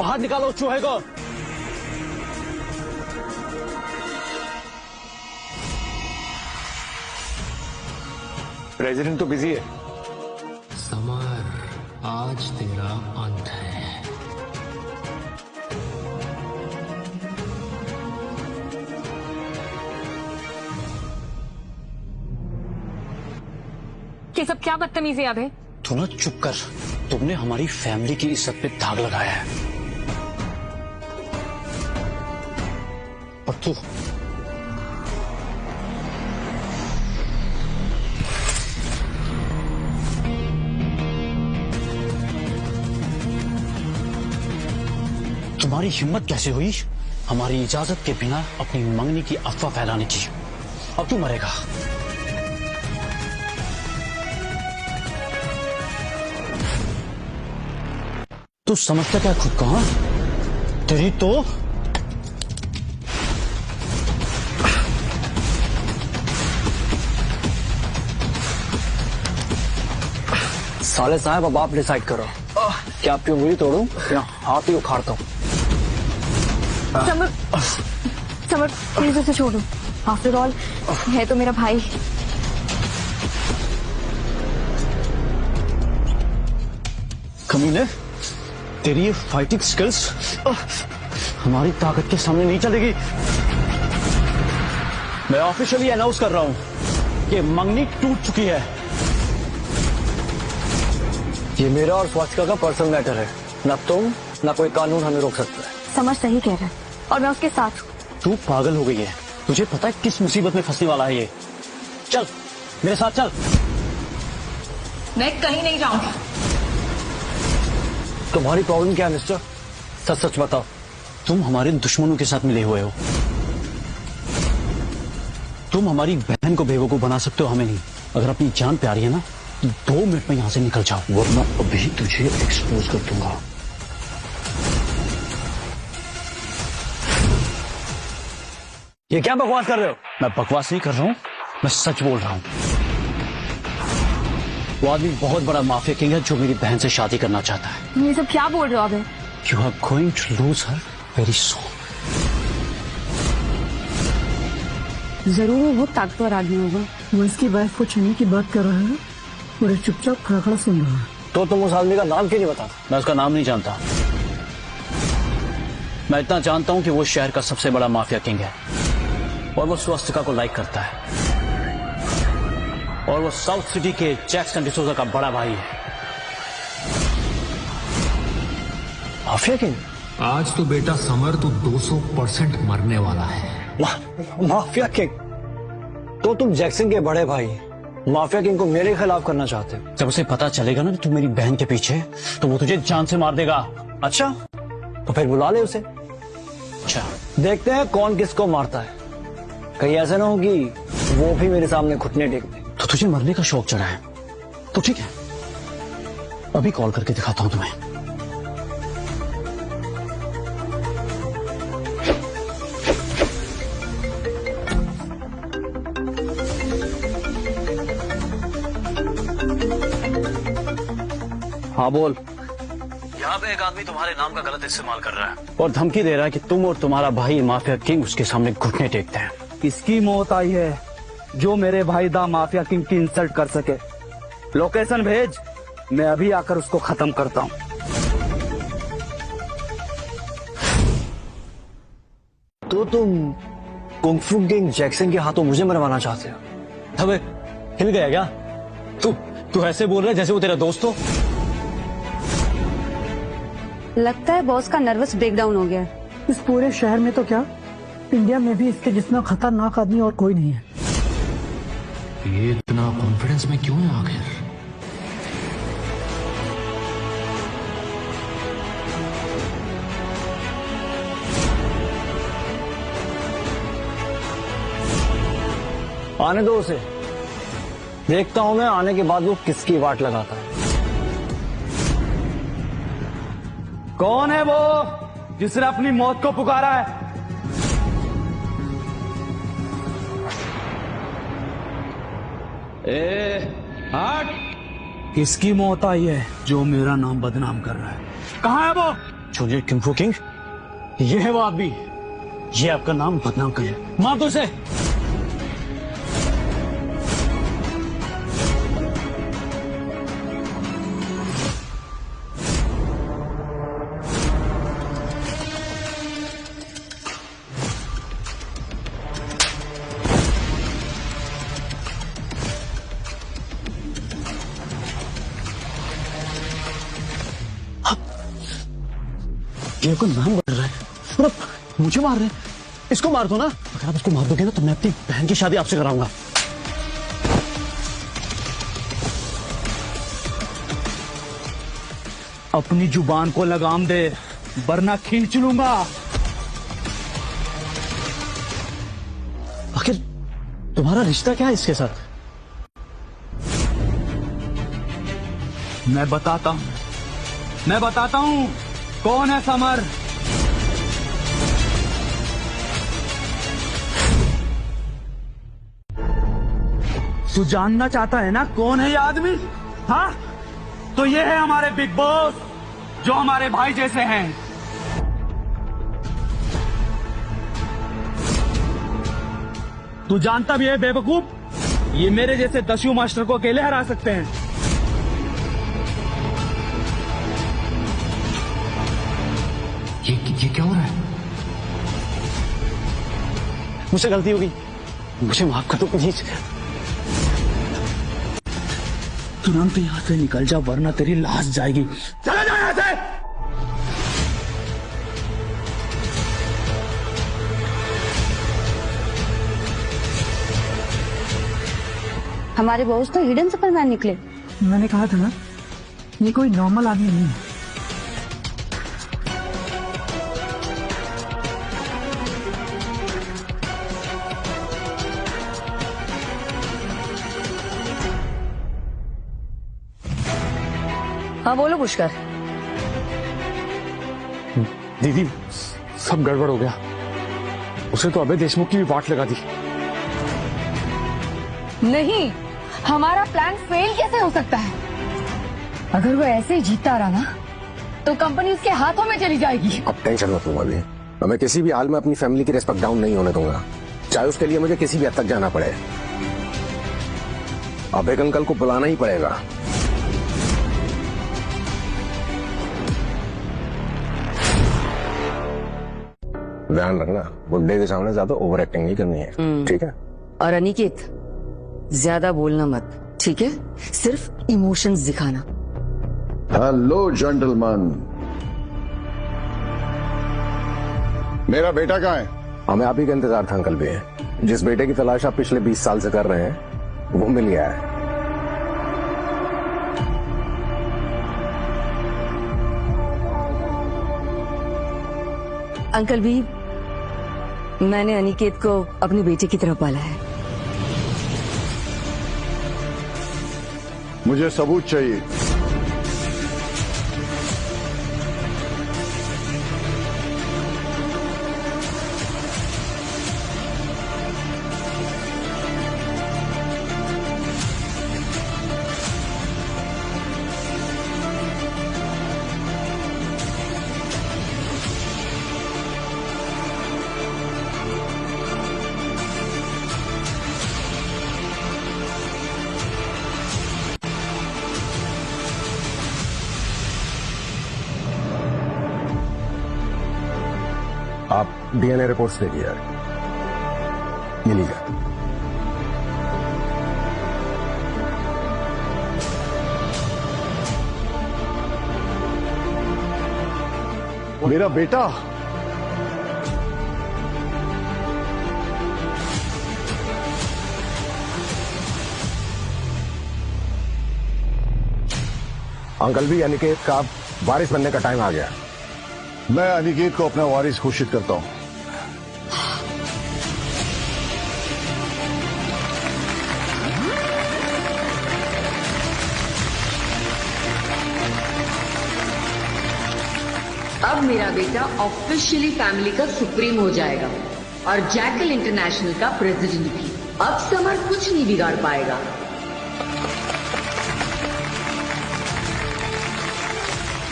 बाहर निकालो चूहे को। प्रेसिडेंट तो बिजी है। समर, आज तेरा अंत है। ये सब क्या बदतमीजी है अबे? तू ना चुप कर। तुमने हमारी फैमिली की इज्जत पे दाग लगाया है। और तू तुम्हारी हिम्मत कैसे हुई हमारी इजाजत के बिना अपनी मंगनी की अफवाह फैलाने की? अब तू मरेगा। तू समझता क्या खुद को? हाँ, तेरी तो साले साहब अब आप डिसाइड करो, क्या आपकी उंगली तोड़ूं या हाथ ही उखाड़ता हूं? समर, समर प्लीज उसे छोड़ो। आफ्टर ऑल है तो मेरा भाई। कमीने, तेरी ये फाइटिंग स्किल्स हमारी ताकत के सामने नहीं चलेगी। मैं ऑफिशियली अनाउंस कर रहा हूं कि मंगनी टूट चुकी है। ये मेरा और स्वास्थ्य का पर्सनल मैटर है। ना तुम ना कोई कानून हमें रोक सकता है। समर सही कह रहा है और मैं उसके साथ हूँ। तू पागल हो गई है। तुझे पता है किस मुसीबत में फंसने वाला है ये? चल मेरे साथ चल। मैं कहीं नहीं जाऊंगी। तुम्हारी प्रॉब्लम क्या है मिस्टर? सच सच बताओ। तुम हमारे दुश्मनों के साथ मिले हुए हो। तुम हमारी बहन को बेवकूफ बना सकते हो, हमें नहीं। अगर अपनी जान प्यारी है ना तो 2 मिनट में यहां से निकल जाओ, वरना अभी तुझे एक्सपोज कर दूंगा। ये क्या बकवास कर रहे हो? मैं बकवास नहीं कर रहा हूं, मैं सच बोल रहा हूं। वो आदमी बहुत बड़ा माफिया किंग है जो मेरी बहन से शादी करना चाहता है। तुम ये सब क्या बोल रहे हो अबे? You are going to lose her very soon. जरूर वो बहुत ताकतवर आदमी होगा। वो इसकी वाइफ को छीनने की बात कर रहा है और चुपचाप खड़ा खड़ा सुन रहा है। तो तुम उस आदमी का नाम क्यों नहीं बता? मैं उसका नाम नहीं जानता। मैं इतना जानता हूं कि वो शहर का सबसे बड़ा माफिया किंग है और वो स्वास्थ्य को लाइक करता है और वो साउथ सिटी के जैक्सन डिसोजा का बड़ा भाई है। Mafia king? आज तो बेटा समर तू 200% मरने वाला है। Mafia king? तो तुम जैक्सन के बड़े भाई माफिया किंग को मेरे खिलाफ करना चाहते हो? जब उसे पता चलेगा ना कि तू मेरी बहन के पीछे है, तो वो तुझे जान से मार देगा। अच्छा, तो फिर बुला ले उसे। अच्छा, देखते हैं कौन किसको मारता है। कहीं ऐसा ना हो कि वो भी मेरे सामने घुटने टेक दे। तो तुझे मरने का शौक चढ़ा है तो ठीक है, अभी कॉल करके दिखाता हूं तुम्हें। हाँ बोल। यहाँ पे एक आदमी तुम्हारे नाम का गलत इस्तेमाल कर रहा है और धमकी दे रहा है कि तुम और तुम्हारा भाई माफिया किंग उसके सामने घुटने टेकते हैं। किसकी मौत आई है जो मेरे भाई दा माफिया किंग की इंसल्ट कर सके? लोकेशन भेज, मैं अभी आकर उसको खत्म करता हूँ। तो तुम कुंग-फू किंग जैक्सन के हाथों मुझे मरवाना चाहते हो? अबे हिल गया क्या? तू ऐसे बोल रहा है जैसे वो तेरा दोस्त हो। लगता है बॉस का नर्वस ब्रेकडाउन हो गया। इस पूरे शहर में तो क्या, इंडिया में भी इसके जितना खतरनाक आदमी और कोई नहीं है। ये इतना कॉन्फिडेंस में क्यों है आखिर? आने दो उसे, देखता हूं मैं आने के बाद वो किसकी वाट लगाता है। कौन है वो जिसने अपनी मौत को पुकारा है? हट! किसकी मौत आई है जो मेरा नाम बदनाम कर रहा है? कहाँ है वो? जूनियर किंग किंग, ये है वो आदमी, ये आपका नाम बदनाम करे। मार दो इसे। ये कोई नाम बढ़ रहा है, मतलब मुझे मार रहे हैं। इसको मार दो ना। अगर आप इसको मार दोगे ना तो मैं अपनी बहन की शादी आपसे कराऊंगा। अपनी जुबान को लगाम दे, वरना खींच लूंगा। आखिर तुम्हारा रिश्ता क्या है इसके साथ? मैं बताता हूं कौन है समर। तू जानना चाहता है ना कौन है ये आदमी? हाँ, तो ये है हमारे बिग बॉस, जो हमारे भाई जैसे हैं। तू जानता भी है बेवकूफ, ये मेरे जैसे दस्यु मास्टर को अकेले हरा सकते हैं। ये क्या हो रहा है? मुझसे गलती हो गई, मुझे माफ कर दो प्लीज। तुरंत यहां से निकल जा, वरना तेरी लाश जाएगी। चले जाओ यहां से। हमारे बॉस तो हिडन सुपरमैन निकले। मैंने कहा था ना, ये कोई नॉर्मल आदमी नहीं है। हाँ बोलो पुष्कर। दीदी, सब गड़बड़ हो गया। उसे तो अभय देशमुख की भी वाट लगा दी। नहीं, हमारा प्लान फेल कैसे हो सकता है? अगर वो ऐसे ही जीतता रहा ना तो कंपनी उसके हाथों में चली जाएगी। अब टेंशन मत लो अभी, मैं किसी भी हाल में अपनी फैमिली की रिस्पेक्ट डाउन नहीं होने दूंगा, चाहे उसके लिए मुझे किसी भी हद तक जाना पड़े। अभय अंकल को बुलाना ही पड़ेगा। ध्यान रखना, बुड्ढे के सामने ज्यादा ओवर एक्टिंग नहीं करनी है, ठीक है? और अनिकेत, ज्यादा बोलना मत, ठीक है? सिर्फ इमोशंस दिखाना। हेलो जेंटलमैन, मेरा बेटा कहाँ है? हमें आप ही का इंतजार था अंकल भी। जिस बेटे की तलाश आप पिछले 20 साल से कर रहे हैं वो मिल गया है। अंकल भी, मैंने अनिकेत को अपने बेटे की तरह पाला है। मुझे सबूत चाहिए। आप डीएनए रिपोर्ट्स देखिए, ये लीजिए। मेरा बेटा अंकल भी, अनिकेत का वारिस बनने का टाइम आ गया। मैं अनिकेत को अपना वारिस घोषित करता हूं। अब मेरा बेटा ऑफिशियली फैमिली का सुप्रीम हो जाएगा और जैकल इंटरनेशनल का प्रेसिडेंट भी। अब समर कुछ नहीं बिगाड़ पाएगा।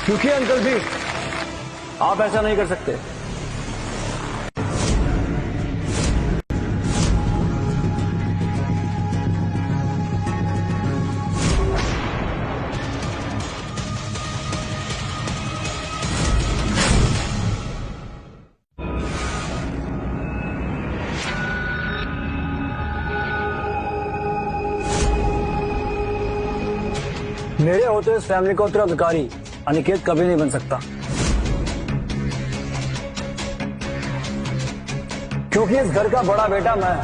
क्योंकि अंकल जी, आप ऐसा नहीं कर सकते। मेरे होते इस फैमिली का उत्तराधिकारी अनिकेत कभी नहीं बन सकता, क्योंकि इस घर का बड़ा बेटा मैं।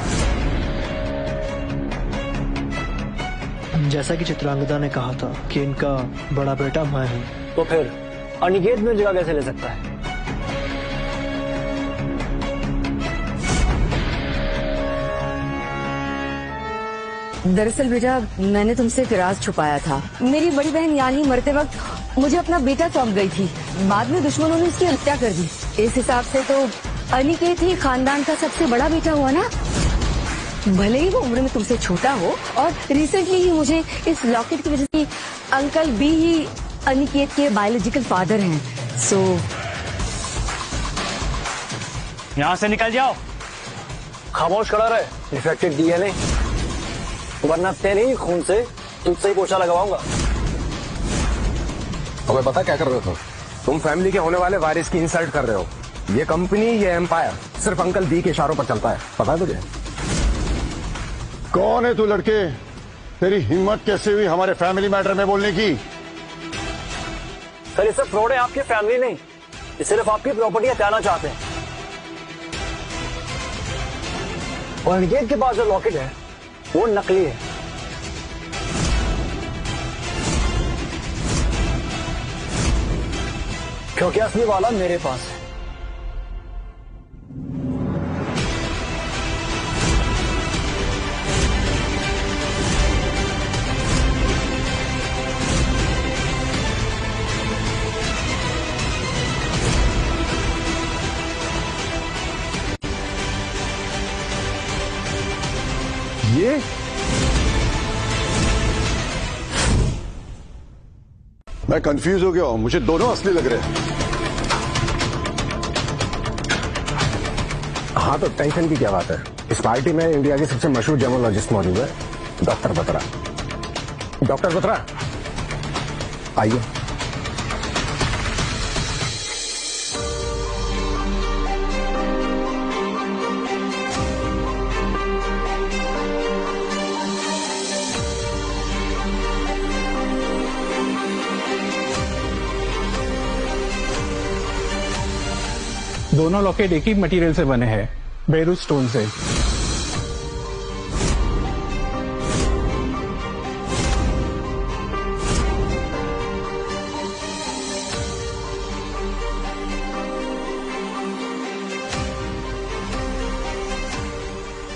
जैसा कि चित्रांगदा ने कहा था कि इनका बड़ा बेटा मैं हूं, तो फिर अनिकेत मेरी जगह कैसे ले सकता है? दरअसल बेटा, मैंने तुमसे एक राज छुपाया था। मेरी बड़ी बहन यानी मरते वक्त मुझे अपना बेटा सौंप गई थी। बाद में दुश्मनों ने उसकी हत्या कर दी। इस हिसाब से तो अनिकेत ही खानदान का सबसे बड़ा बेटा हुआ ना। भले ही वो उम्र में तुमसे छोटा हो, और रिसेंटली ही मुझे इस लॉकेट की वजह से अंकल बी ही अनिकेत के बायोलॉजिकल फादर हैं। सो यहाँ से निकल जाओ। खामोश खड़ा रहे, डिफेक्टेड डीएनए, वरना तेरे ही खून से तुझसे ही पोछा लगवाऊंगा। तुम्हें पता क्या कर रहे हो तुम फैमिली के होने वाले वारिस की इंसल्ट कर रहे हो। ये कंपनी, ये एम्पायर सिर्फ अंकल बी के इशारों पर चलता है, पता है तुझे? कौन है तू लड़के? तेरी हिम्मत कैसे हुई हमारे फैमिली मैटर में बोलने की? सर, ये सब फ्रॉड है, आपकी फैमिली नहीं। ये सिर्फ आपकी प्रॉपर्टी हटाना चाहते हैं। और अनिकेत के पास जो लॉकेट है वो नकली है। क्योंकि असली वाला मेरे पास है। ये मैं कंफ्यूज हो गया हूं, मुझे दोनों असली लग रहे हैं। हाँ, तो टेंशन की क्या बात है? इस पार्टी में इंडिया के सबसे मशहूर जेमोलॉजिस्ट मौजूद है, डॉक्टर बत्रा। डॉक्टर बत्रा, आइए। दोनों लॉकेट एक ही मटेरियल से बने हैं, बेरूथ स्टोन से।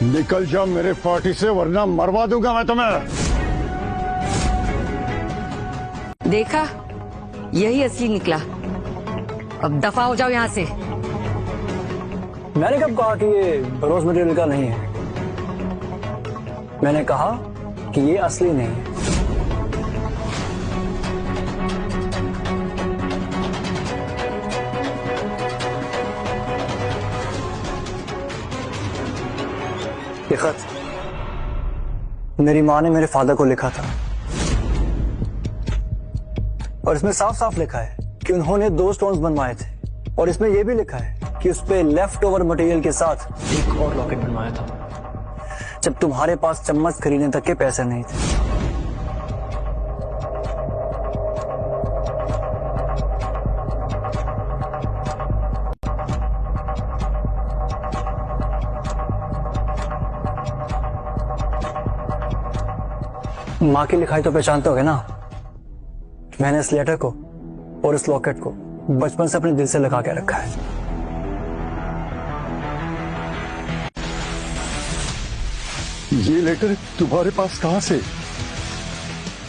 निकल जाओ मेरे पार्टी से, वरना मरवा दूंगा मैं तुम्हें। देखा, यही असली निकला। अब दफा हो जाओ यहाँ से। मैंने कब कहा कि ये रोज मटेरियल का नहीं है? मैंने कहा कि ये असली नहीं है। ये खत मेरी माँ ने मेरे फादर को लिखा था, और इसमें साफ साफ लिखा है कि उन्होंने 2 स्टोन्स बनवाए थे, और इसमें यह भी लिखा है कि उस पे लेफ्ट ओवर मटेरियल के साथ एक और लॉकेट बनवाया था जब तुम्हारे पास चम्मच खरीदने तक के पैसे नहीं थे। माँ की लिखाई तो पहचानते होगे ना? मैंने इस लेटर को और इस लॉकेट को बचपन से अपने दिल से लगा के रखा है। ये लेटर तुम्हारे पास कहां से?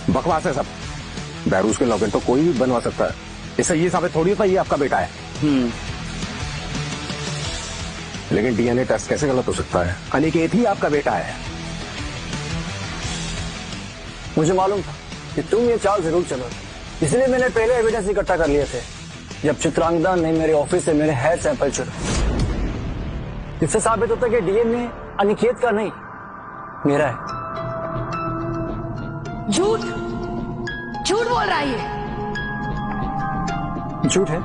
बकवास है सब। बैरूस के लॉकेट तो कोई भी बनवा सकता है, इससे ये साबित थोड़ी होता ये आपका बेटा है। लेकिन डीएनए टेस्ट कैसे गलत हो सकता है? अनिकेत ही आपका बेटा है। मुझे मालूम था कि तुम ये चाल जरूर चलोगे, इसलिए मैंने पहले एविडेंस इकट्ठा कर लिए थे। जब चित्रांगदा ने मेरे ऑफिस से मेरे हेयर सैंपल चुरा, इससे साबित होता है कि डीएनए अनिकेत का नहीं, मेरा है। झूठ झूठ बोल रहा है ये। झूठ है?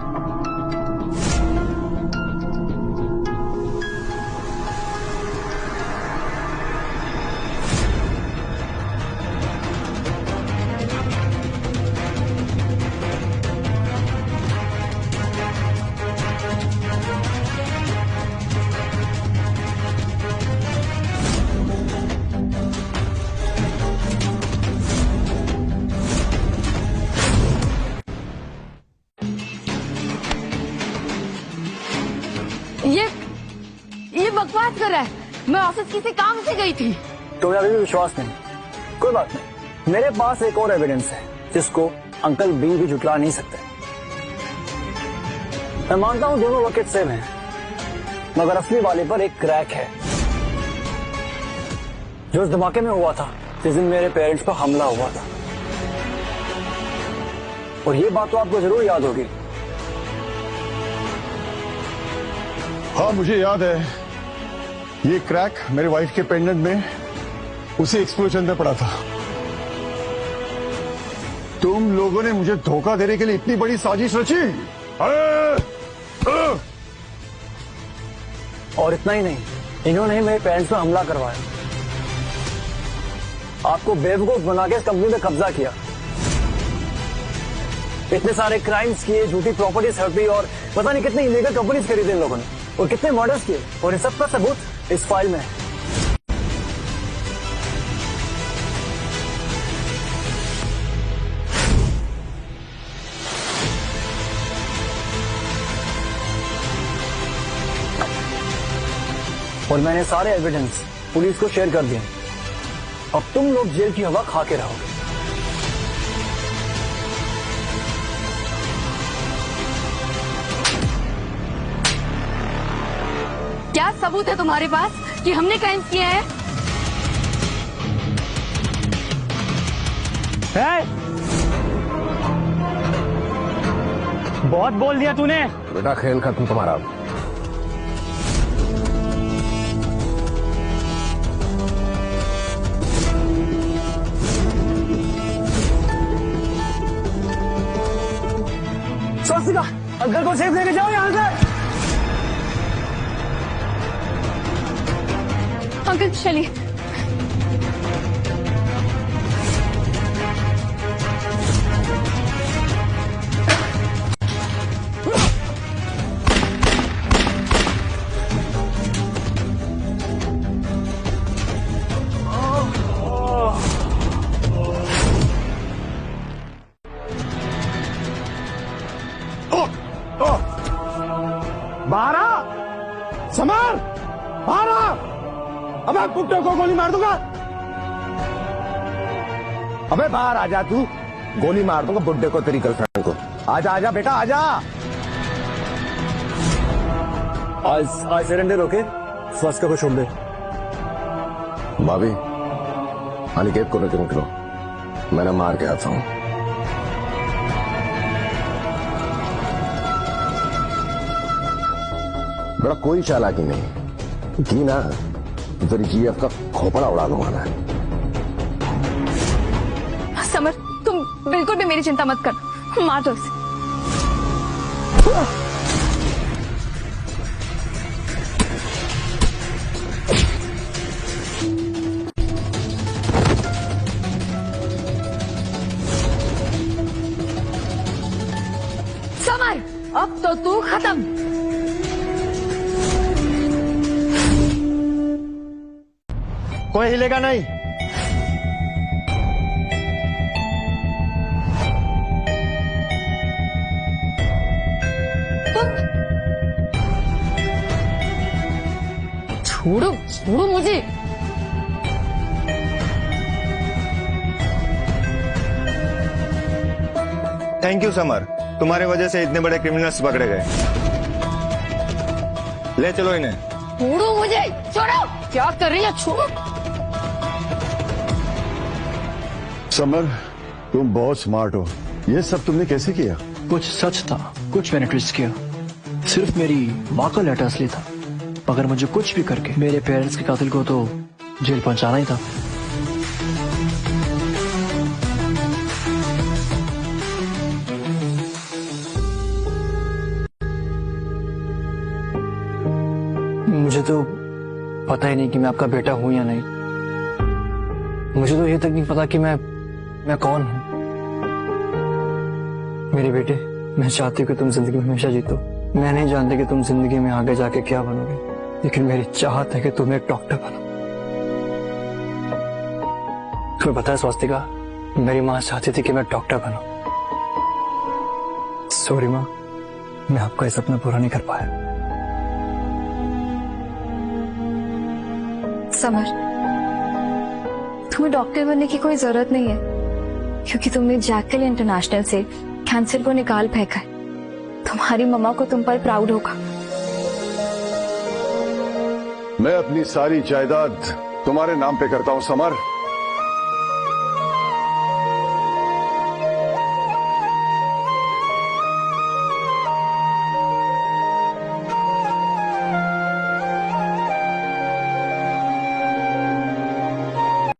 ये बकवास कर रहा है। मैं ऑफिस किसी काम से गई थी। तुम्हें अभी भी विश्वास नहीं? कोई बात नहीं, मेरे पास एक और एविडेंस है जिसको अंकल बीन भी झुटला नहीं सकते। मैं मानता हूं दोनों रॉकेट सेम हैं, मगर असली वाले पर एक क्रैक है जो उस धमाके में हुआ था जिस दिन मेरे पेरेंट्स पर हमला हुआ था। और ये बात तो आपको जरूर याद होगी। हाँ, मुझे याद है। ये क्रैक मेरे वाइफ के पेंडेंट में उसी एक्सप्लोजन में पड़ा था। तुम लोगों ने मुझे धोखा देने के लिए इतनी बड़ी साजिश रची। और इतना ही नहीं, इन्होंने मेरे पेरेंट्स पर हमला करवाया, आपको बेवकूफ बना के इस कंपनी पे कब्जा किया, इतने सारे क्राइम्स किए, झूठी प्रॉपर्टीज हड़पी और पता नहीं कितनी इलीगल कंपनीज खरीदी इन लोगों ने, और कितने मर्डर्स किए, और इन सब का सबूत इस फाइल में है। और मैंने सारे एविडेंस पुलिस को शेयर कर दिए। अब तुम लोग जेल की हवा खा के रहोगे। क्या सबूत है तुम्हारे पास कि हमने क्राइम्स किए हैं? बहुत बोल दिया तूने। बेटा खेल खत्म तुम्हारा। स्वास्तिका, अंकल को सेफ लेके जाओ यहाँ से। अंकल चलिए। बाहर आ समर, बाहर आ। अबे कुत्ते को गोली मार दूंगा। अबे बाहर आ जा, तू गोली मार दूंगा बुड्ढे को, तेरी गर्लफ्रेंड को। आजा आजा बेटा आजा। आज सरेंडर होके स्वास्तिका को छोड़ दे। भाभी, अनिकेत को लेकर निकलो, मैंने मार के आता हूं। बड़ा कोई चालाकी नहीं की ना, तेरी जीएफ का खोपड़ा उड़ा दूंगा मैं। समर, तुम बिल्कुल भी मेरी चिंता मत कर, मार दो इसे। समर, अब तो तू खत्म। कोई हिलेगा नहीं। छोड़ो छोड़ो मुझे। थैंक यू समर, तुम्हारी वजह से इतने बड़े क्रिमिनल्स पकड़े गए। ले चलो इन्हें। छोड़ो मुझे, छोड़ो। क्या कर रही है? छोड़ो। समर, तुम बहुत स्मार्ट हो। ये सब तुमने कैसे किया? कुछ सच था कुछ मैंने ट्विस्ट किया, सिर्फ मेरी माँ का लेटर असली था। मगर मुझे कुछ भी करके मेरे पेरेंट्स के कातिल को तो जेल पहुंचाना ही था। मुझे तो पता ही नहीं कि मैं आपका बेटा हूं या नहीं। मुझे तो ये तक नहीं पता कि मैं कौन हूं। मेरे बेटे, मैं चाहती हूँ कि तुम जिंदगी में हमेशा जीतो। मैं नहीं जानती कि तुम जिंदगी में आगे जाके क्या बनोगे, लेकिन मेरी चाहत है कि तुम एक डॉक्टर बनो। तुम्हें पता है स्वास्तिका, मेरी माँ चाहती थी कि मैं डॉक्टर बनूं। सॉरी माँ, मैं आपका ये सपना पूरा नहीं कर पाया। समर, तुम्हें डॉक्टर बनने की कोई जरूरत नहीं है, क्योंकि तुमने जैकल इंटरनेशनल से कैंसर को निकाल फेंका है। तुम्हारी मम्मा को तुम पर प्राउड होगा। मैं अपनी सारी जायदाद तुम्हारे नाम पे करता हूं समर।